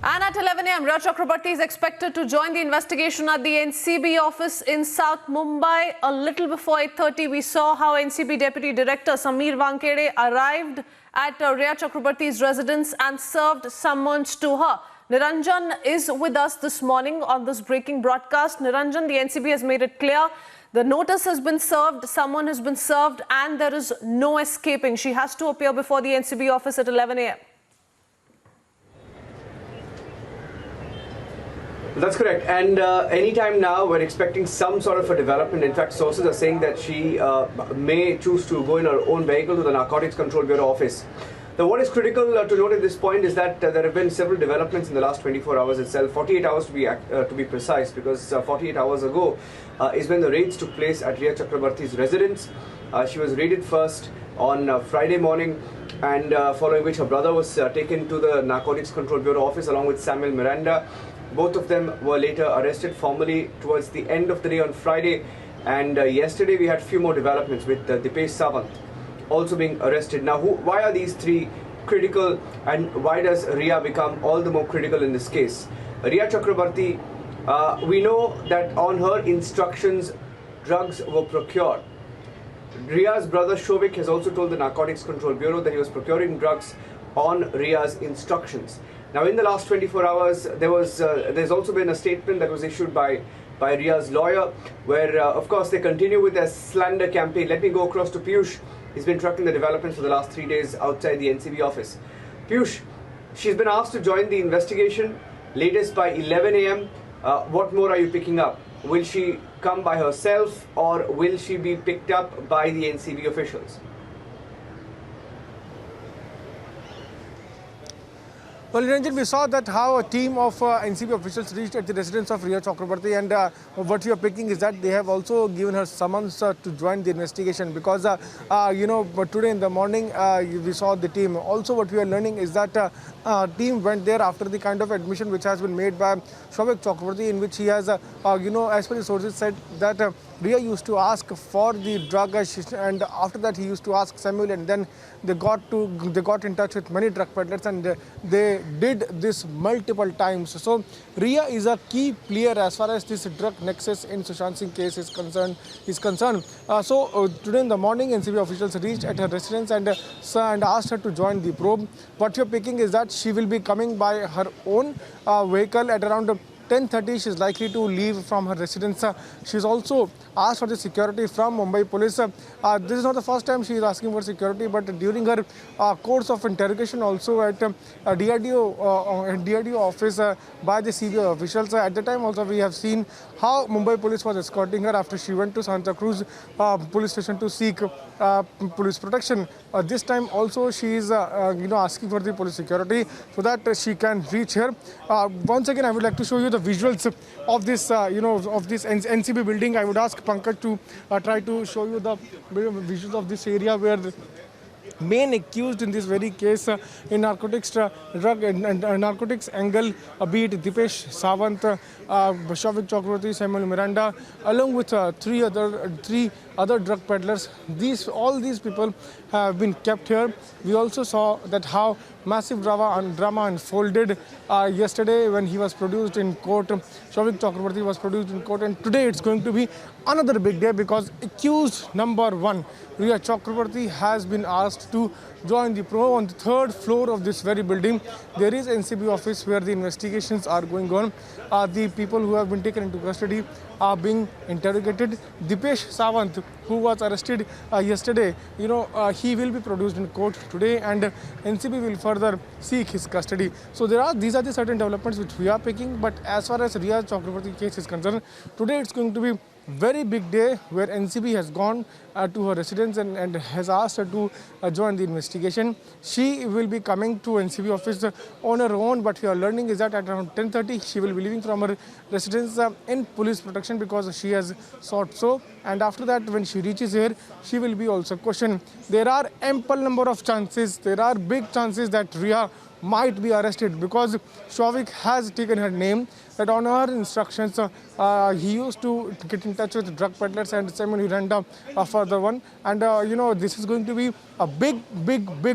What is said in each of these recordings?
And at 11 a.m., Raj Chakrabarti is expected to join the investigation at the NCB office in South Mumbai. A little before 8:30, we saw how NCB Deputy Director Sameer Wankade arrived at Rhea Chakrabarti's residence and served summons to her. Niranjan is with us this morning on this breaking broadcast. Niranjan, the NCB has made it clear the notice has been served, someone has been served, and there is no escaping. She has to appear before the NCB office at 11 a.m. That's correct. And anytime now, we're expecting some sort of a development. In fact, sources are saying that she may choose to go in her own vehicle to the Narcotics Control Bureau office. Now, what is critical to note at this point is that there have been several developments in the last 24 hours itself, 48 hours to be precise, because 48 hours ago is when the raids took place at Rhea Chakrabarti's residence. She was raided first on Friday morning, and following which her brother was taken to the Narcotics Control Bureau office along with Samuel Miranda. Both of them were later arrested formally towards the end of the day on Friday, and yesterday we had a few more developments with Dipesh Sawant also being arrested. Now, why are these three critical, and why does Rhea become all the more critical in this case? Rhea Chakrabarti, we know that on her instructions, drugs were procured. Rhea's brother Shovik has also told the Narcotics Control Bureau that he was procuring drugs on Rhea's instructions. Now, in the last 24 hours, there's also been a statement that was issued by Rhea's lawyer, where, of course, they continue with their slander campaign. Let me go across to Piyush. He's been tracking the developments for the last 3 days outside the NCB office. Piyush, she's been asked to join the investigation, latest by 11 a.m. What more are you picking up? Will she come by herself, or will she be picked up by the NCB officials? Well, Niranjan, we saw that how a team of NCB officials reached at the residence of Rhea Chakrabarti, and what we are picking is that they have also given her summons to join the investigation, because but today in the morning we saw the team. Also, what we are learning is that team went there after the kind of admission which has been made by Shovik Chakrabarti, in which he has as per the sources said that Rhea used to ask for the drug, and after that he used to ask Samuel, and then they got in touch with many drug peddlers, and they did this multiple times. So Rhea is a key player as far as this drug nexus in Sushant Singh case is concerned. Today in the morning, NCB officials reached at her residence and asked her to join the probe. What you're picking is that she will be coming by her own vehicle at around 10:30. She is likely to leave from her residence. She's also asked for the security from Mumbai police. This is not the first time she is asking for security, but during her course of interrogation also at DRDO office by the CBI officials. At the time also we have seen how Mumbai police was escorting her after she went to Santa Cruz police station to seek police protection. This time also she is asking for the police security so that she can reach here. Once again, I would like to show you the visuals of this of this NCB building. I would ask Pankaj to try to show you the visuals of this area where the main accused in this very case in narcotics drug and narcotics angle, be it Dipesh Sawant, Shovik Chakrabarti, Samuel Miranda, along with three other drug peddlers. All these people have been kept here. We also saw that how massive drama unfolded yesterday when he was produced in court. Shovik Chakrabarti was produced in court, and today it's going to be another big day, because accused number one, Rhea Chakrabarti, has been asked to join the probe on the third floor of this very building. There is NCB office where the investigations are going on. The people who have been taken into custody are being interrogated. Dipesh Sawant, who was arrested yesterday, he will be produced in court today, and NCB will further seek his custody. So these are the certain developments which we are picking. But as far as Rhea Chakrabarti case is concerned, today it's going to be very big day where NCB has gone to her residence and has asked her to join the investigation. She will be coming to NCB office on her own, but we are learning is that at around 10:30 she will be leaving from her residence in police protection, because she has sought so. And after that, when she reaches here, she will be also questioned. There are ample number of chances, there are big chances that Rhea might be arrested because Shavik has taken her name, that on her instructions he used to get in touch with drug peddlers and Simon Uranda for the one. And this is going to be a big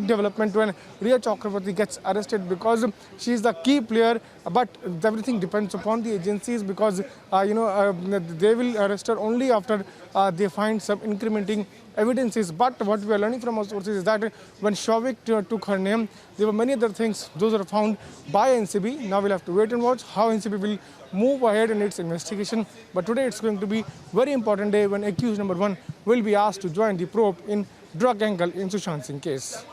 development when Riya Chakrabarti gets arrested, because she is the key player. But everything depends upon the agencies, because they will arrest her only after they find some incriminating evidences. But what we are learning from our sources is that when Shavik took her name, there were many other things. Those are found by NCB. Now we'll have to wait and watch how NCB will move ahead in its investigation. But today it's going to be a very important day when accused number 1 will be asked to join the probe in drug angle in Sushant Singh case.